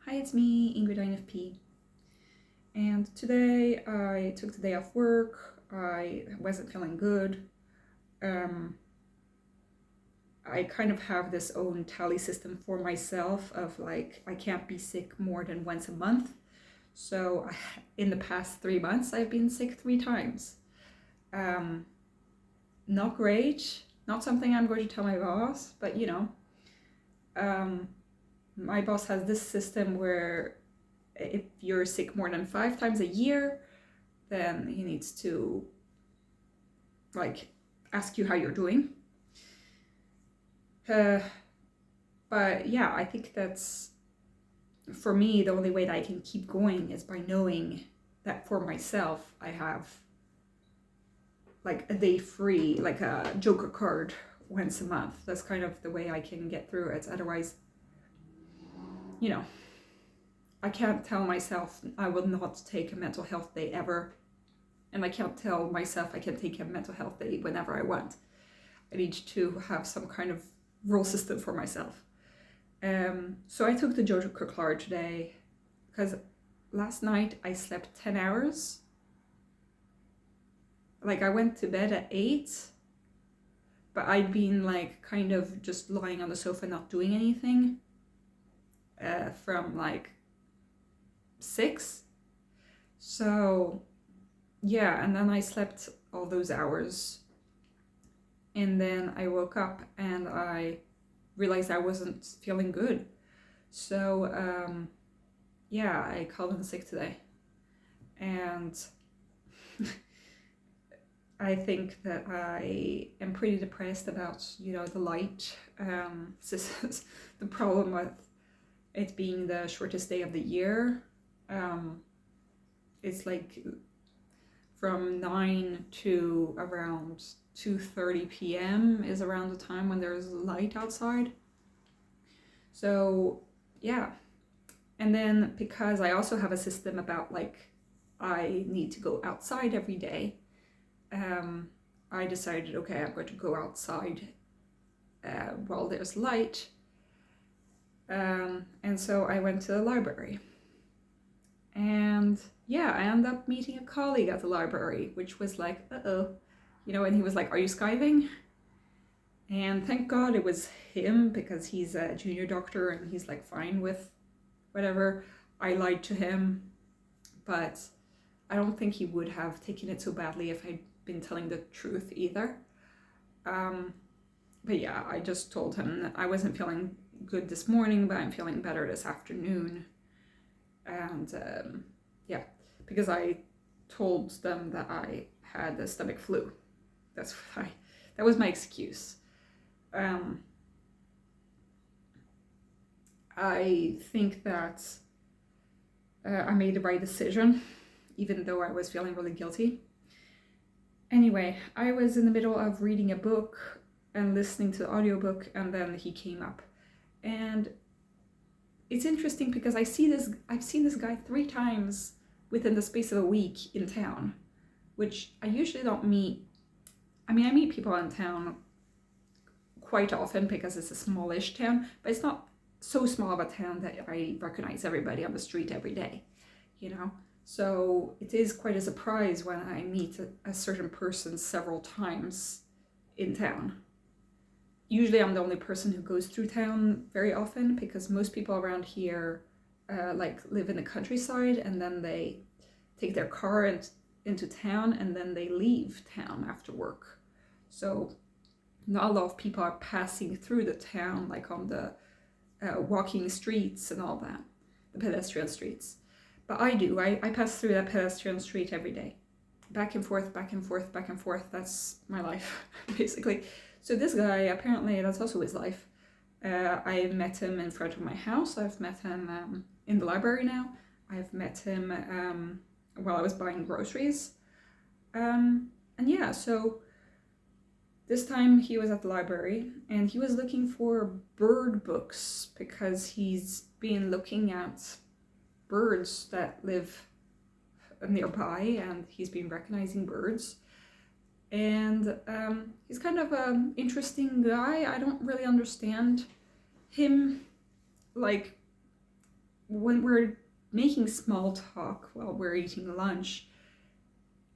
Hi, it's me, Ingrid INFP. And today I took the day off work. I wasn't feeling good. Um, I kind of have this own tally system for myself of like, I can't be sick more than once a month. So in the past 3 months, I've been sick 3 times. Not great, not something I'm going to tell my boss, but my boss has this system where if you're sick more than 5 times a year, then he needs to like ask you how you're doing. But yeah, I think that's, for me, the only way that I can keep going is by knowing that for myself I have like a day free, like a joker card once a month. That's kind of the way I can get through it. Otherwise, I can't tell myself I will not take a mental health day ever. And I can't tell myself I can take a mental health day whenever I want. I need to have some kind of rule system for myself. So I took the Joker card today because last night I slept 10 hours. Like I went to bed at 8, but I'd been like kind of just lying on the sofa not doing anything from like 6. So yeah, and then I slept all those hours. And then I woke up and I realized I wasn't feeling good. So yeah, I called in sick today. And I think that I am pretty depressed about, the light. This is the problem with it being the shortest day of the year. It's like from 9 to around 2:30 p.m. is around the time when there's light outside. So yeah, and then because I also have a system about like I need to go outside every day, I decided, okay, I'm going to go outside while there's light. And so I went to the library. And yeah, I ended up meeting a colleague at the library, which was like, and he was like, are you skiving? And thank God it was him, because he's a junior doctor and he's like fine with whatever. I lied to him, but I don't think he would have taken it so badly if I'd been telling the truth either. But yeah, I just told him that I wasn't feeling good this morning, but I'm feeling better this afternoon. And yeah, because I told them that I had the stomach flu. That was my excuse. I think that I made the right decision, even though I was feeling really guilty. Anyway, I was in the middle of reading a book and listening to the audiobook, and then he came up. And it's interesting because I've seen this guy 3 times within the space of a week in town, which I usually don't meet. I mean, I meet people in town quite often because it's a smallish town, but it's not so small of a town that I recognize everybody on the street every day, So it is quite a surprise when I meet a certain person several times in town. Usually I'm the only person who goes through town very often, because most people around here live in the countryside, and then they take their car into town, and then they leave town after work. So not a lot of people are passing through the town, like on the walking streets and all that, the pedestrian streets. But I do. I pass through that pedestrian street every day. Back and forth, back and forth, back and forth. That's my life, basically. So this guy, apparently that's also his life. I met him in front of my house. I've met him in the library now. I've met him while I was buying groceries. And yeah, so this time he was at the library and he was looking for bird books, because he's been looking at birds that live nearby, and he's been recognizing birds. And he's kind of an interesting guy. I don't really understand him. Like, when we're making small talk while we're eating lunch,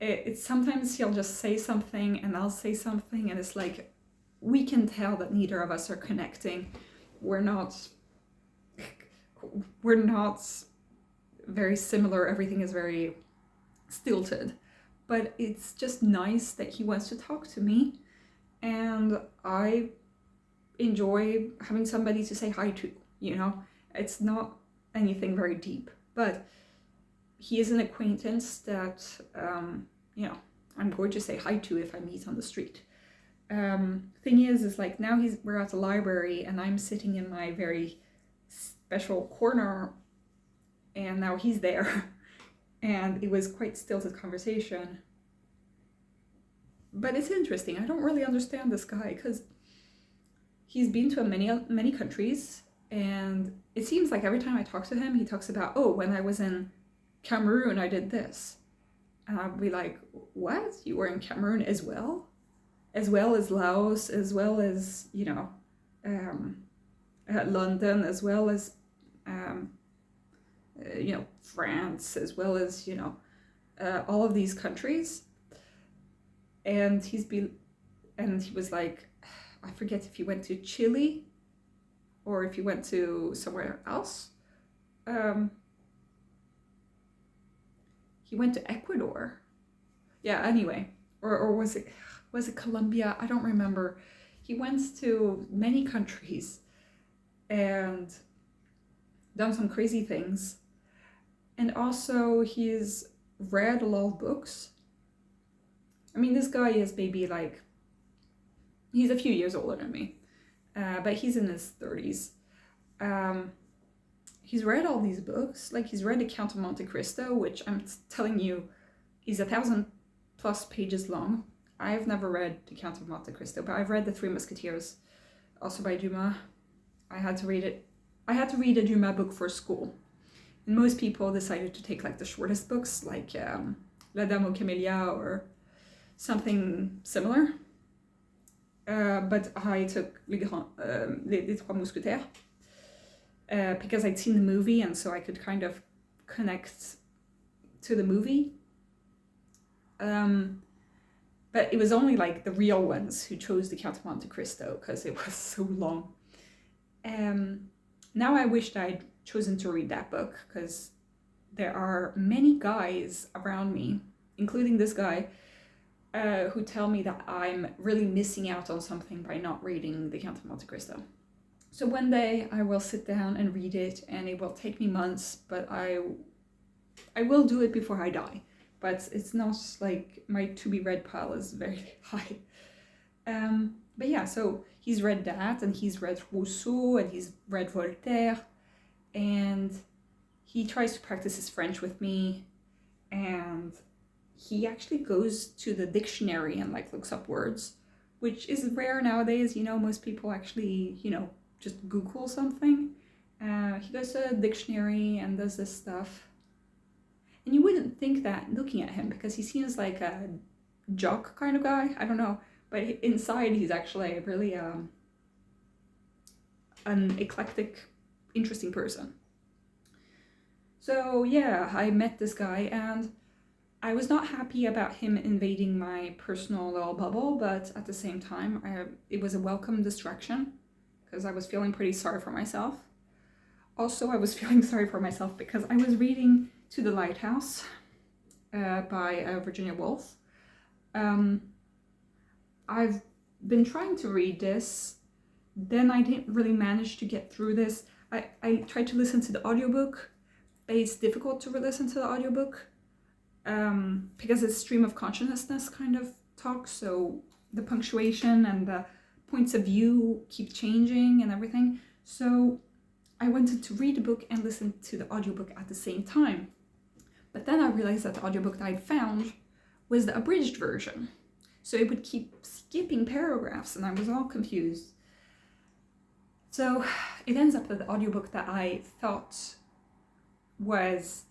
it's sometimes he'll just say something and I'll say something, and it's like we can tell that neither of us are connecting. We're not very similar. Everything is very stilted, but it's just nice that he wants to talk to me, and I enjoy having somebody to say hi to, you know. It's not anything very deep, but he is an acquaintance that you know, I'm going to say hi to if I meet on the street. Thing is like now we're at the library and I'm sitting in my very special corner, and now he's there, and it was quite stilted conversation. But it's interesting. I don't really understand this guy because he's been to many countries, and it seems like every time I talk to him, he talks about, oh, when I was in Cameroon, I did this. And I'd be like, what? You were in Cameroon as well? As well as Laos, as well as, you know, London, as well as, you know, France, as well as, you know, all of these countries. And he was like, I forget if he went to Chile or if he went to somewhere else. He went to Ecuador. Yeah, anyway. Or was it Colombia? I don't remember. He went to many countries and done some crazy things. And also he's read a lot of books. I mean, this guy is maybe like, he's a few years older than me, but he's in his 30s. He's read all these books. Like, he's read The Count of Monte Cristo, which I'm telling you is 1,000+ pages long. I've never read The Count of Monte Cristo, but I've read The Three Musketeers, also by Dumas. I had to read it. I had to read a Dumas book for school. And most people decided to take like the shortest books, like La Dame aux Camélias or something similar. But I took Les Trois Mousquetaires because I'd seen the movie, and so I could kind of connect to the movie. But it was only like the real ones who chose The Count of Monte Cristo because it was so long. Now I wished I'd chosen to read that book, because there are many guys around me, including this guy, who tell me that I'm really missing out on something by not reading The Count of Monte Cristo. So one day I will sit down and read it, and it will take me months, but I will do it before I die. But it's not like my to-be-read pile is very high. But yeah, so he's read that, and he's read Rousseau, and he's read Voltaire, and he tries to practice his French with me, and he actually goes to the dictionary and like looks up words, which is rare nowadays. You know, most people actually, you know, just Google something. He goes to a dictionary and does this stuff. And you wouldn't think that looking at him, because he seems like a jock kind of guy. I don't know. But inside he's actually really an eclectic, interesting person. So yeah, I met this guy, and I was not happy about him invading my personal little bubble, but at the same time, it was a welcome distraction, because I was feeling pretty sorry for myself. Also, I was feeling sorry for myself because I was reading To the Lighthouse by Virginia Woolf. I've been trying to read this, then I didn't really manage to get through this. I tried to listen to the audiobook, but it's difficult to listen to the audiobook because it's stream of consciousness kind of talk, so the punctuation and the points of view keep changing and everything. So I wanted to read the book and listen to the audiobook at the same time. But then I realized that the audiobook that I found was the abridged version. So it would keep skipping paragraphs, and I was all confused. So it ends up that the audiobook that I thought was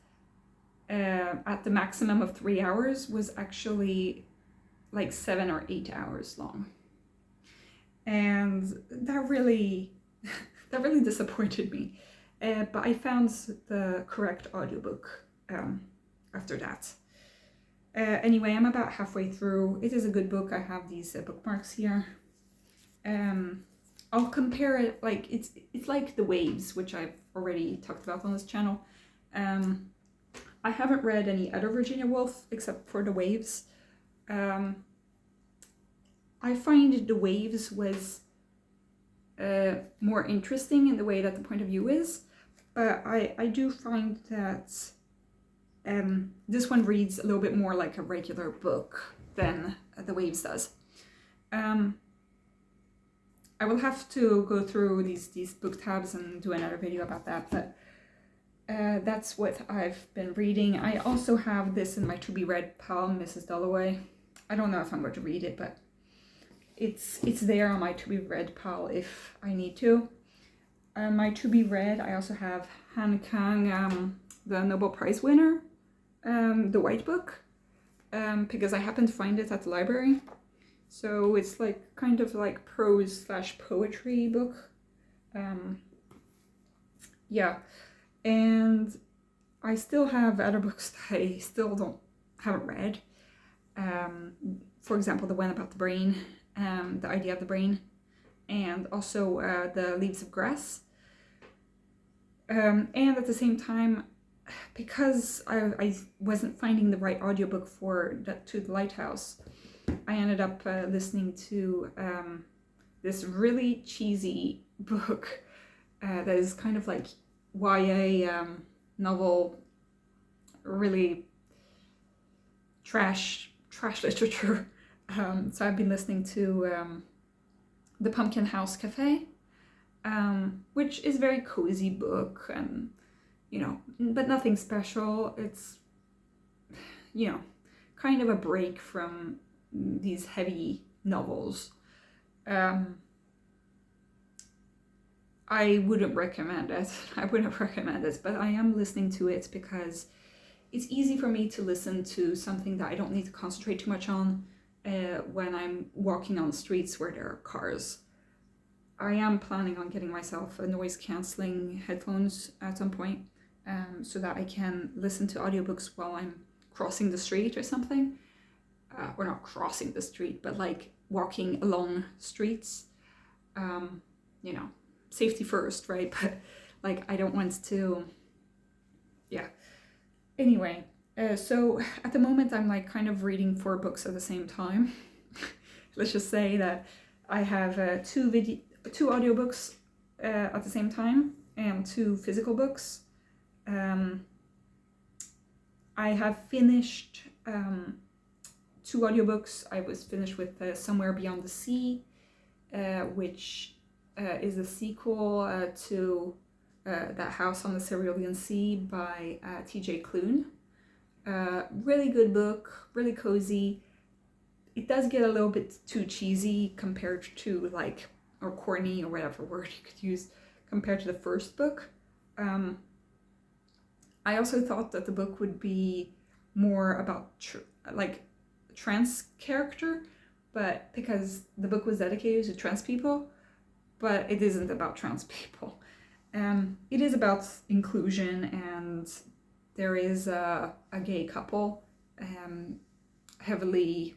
at the maximum of 3 hours was actually like 7 or 8 hours long. And that really disappointed me. but I found the correct audiobook after that. Anyway, I'm about halfway through. It is a good book. I have these bookmarks here. I'll compare it, like it's like The Waves, which I've already talked about on this channel. I haven't read any other Virginia Woolf except for The Waves. I find The Waves was more interesting in the way that the point of view is, but I do find that this one reads a little bit more like a regular book than The Waves does. I will have to go through these book tabs and do another video about that, but that's what I've been reading. I also have this in my to-be-read pile, Mrs. Dalloway. I don't know if I'm going to read it, but it's there on my to-be-read pile if I need to. My to-be-read, I also have Han Kang, the Nobel Prize winner, the White Book, because I happened to find it at the library. So it's like kind of like prose / poetry book. Yeah. And I still have other books that I still haven't read. For example, the one about the brain, the idea of the brain, and also the Leaves of Grass. And at the same time, because I wasn't finding the right audiobook to the Lighthouse, I ended up listening to this really cheesy book that is kind of like YA novel, really trash literature. So I've been listening to The Pumpkin House Cafe, which is a very cozy book, and but nothing special. It's kind of a break from these heavy novels. I wouldn't recommend it. But I am listening to it because it's easy for me to listen to something that I don't need to concentrate too much on when I'm walking on streets where there are cars. I am planning on getting myself a noise cancelling headphones at some point, so that I can listen to audiobooks while I'm crossing the street or something. Or not crossing the street, but like walking along streets. Safety first, right? But like I don't want to, yeah. Anyway, so at the moment I'm like kind of reading 4 books at the same time. Let's just say that I have 2 audiobooks at the same time and 2 physical books. I have finished 2 audiobooks. I was finished with Somewhere Beyond the Sea, which is a sequel to That House on the Cerulean Sea by T.J. Klune. Really good book, really cozy. It does get a little bit too cheesy compared to or corny, or whatever word you could use, compared to the first book. I also thought that the book would be more about trans character, but because the book was dedicated to trans people, but it isn't about trans people. It is about inclusion, and there is a gay couple heavily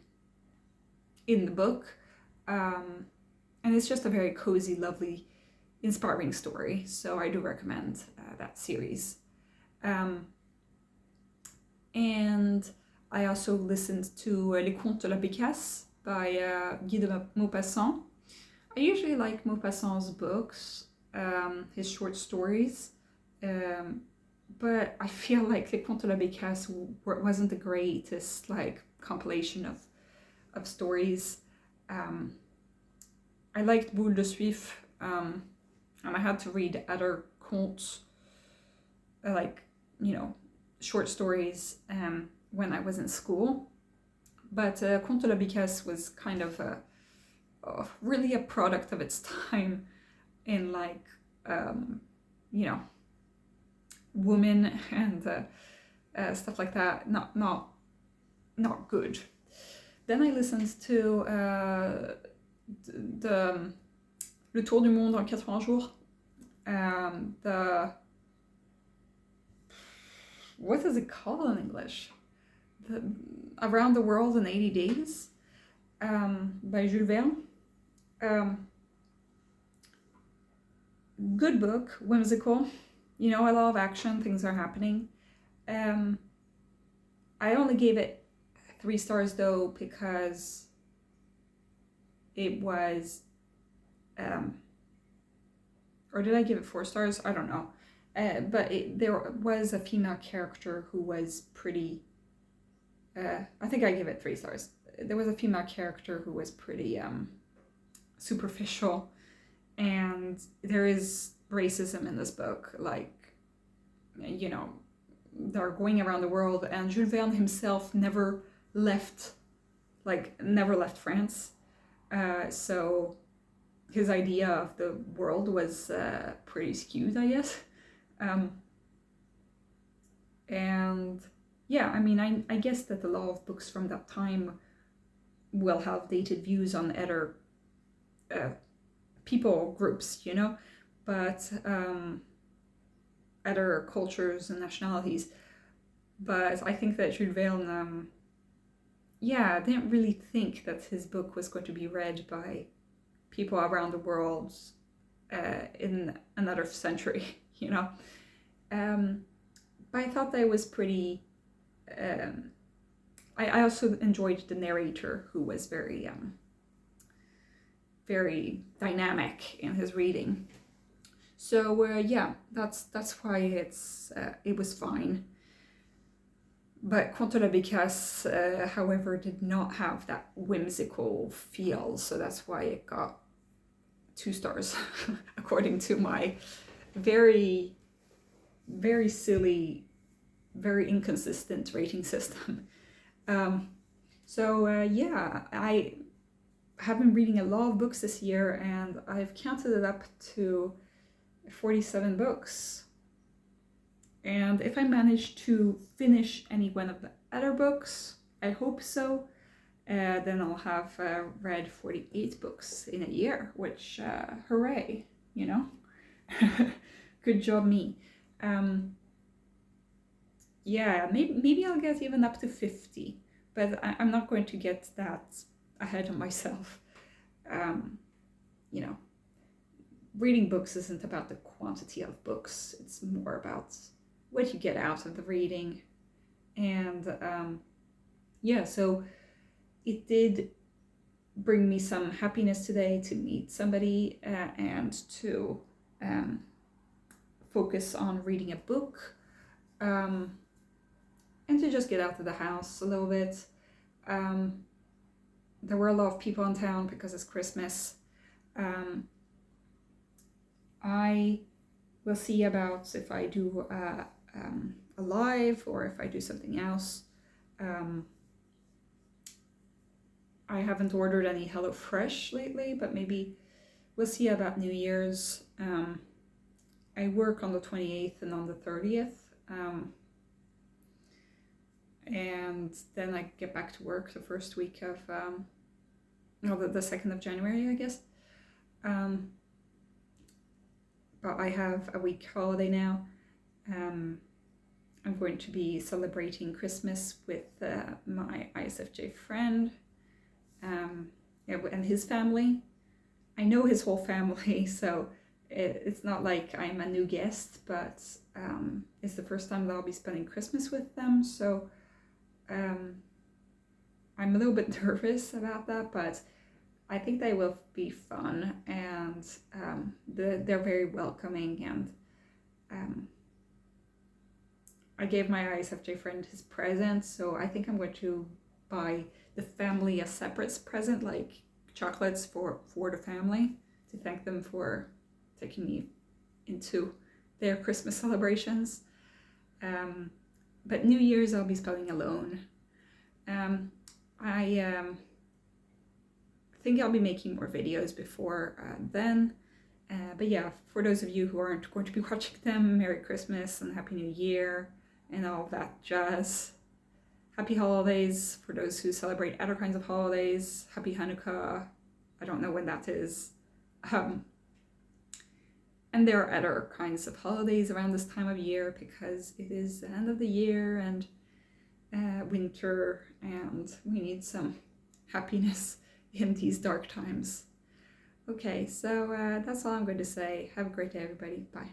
in the book, and it's just a very cozy, lovely, inspiring story. So I do recommend that series. And I also listened to Les Contes de la Bécasse by Guy de Maupassant. I usually like Maupassant's books, his short stories, but I feel like Les Contes de la Bécasse wasn't the greatest compilation of stories. I liked Boule de Suif, and I had to read other contes, short stories when I was in school. But Contes de la Bécasse was kind of really a product of its time in women and stuff like that. Not good. Then I listened to Le Tour du Monde en 80 jours, the what is it called in English? Around the World in 80 Days by Jules Verne. Good book, whimsical. You know, a lot of action, things are happening. I only gave it 3 stars though because it was, or did I give it 4 stars? I don't know. But there was a female character who was pretty, I think I gave it 3 stars. There was a female character who was pretty superficial, and there is racism in this book. Like, you know, they're going around the world, and Jules Verne himself never left France. So his idea of the world was pretty skewed, I guess. And yeah, I mean, I guess that a lot of books from that time will have dated views on other people groups, you know, but other cultures and nationalities. But I think that Jules Verne, didn't really think that his book was going to be read by people around the world in another century, you know. But I thought that it was pretty. I also enjoyed the narrator, who was very, very dynamic in his reading. So that's why it was fine. But Conte de la Bécasse, however, did not have that whimsical feel, so that's why it got 2 stars, according to my very, very silly, very inconsistent rating system. I have been reading a lot of books this year, and I've counted it up to 47 books. And if I manage to finish any one of the other books, I hope so, then I'll have read 48 books in a year, which, hooray, you know? Good job me. Maybe I'll get even up to 50, but I'm not going to get that ahead of myself. You know, reading books isn't about the quantity of books, it's more about what you get out of the reading. And so it did bring me some happiness today to meet somebody and to focus on reading a book, and to just get out of the house a little bit. There were a lot of people in town because it's Christmas. I will see about if I do a live or if I do something else. I haven't ordered any HelloFresh lately, but maybe we'll see about New Year's. I work on the 28th and on the 30th. And then I get back to work the first week of, the 2nd of January, I guess. But I have a week holiday now. I'm going to be celebrating Christmas with my ISFJ friend and his family. I know his whole family, so it's not like I'm a new guest, but it's the first time that I'll be spending Christmas with them, so I'm a little bit nervous about that, but I think they will be fun, and they're very welcoming, and I gave my ISFJ friend his present, so I think I'm going to buy the family a separate present, like chocolates for the family, to thank them for taking me into their Christmas celebrations. But New Year's I'll be spending alone. I think I'll be making more videos before then. But yeah, for those of you who aren't going to be watching them, Merry Christmas and Happy New Year and all that jazz. Happy holidays for those who celebrate other kinds of holidays. Happy Hanukkah. I don't know when that is. And there are other kinds of holidays around this time of year because it is the end of the year and winter, and we need some happiness in these dark times. Okay, so that's all I'm going to say. Have a great day, everybody. Bye.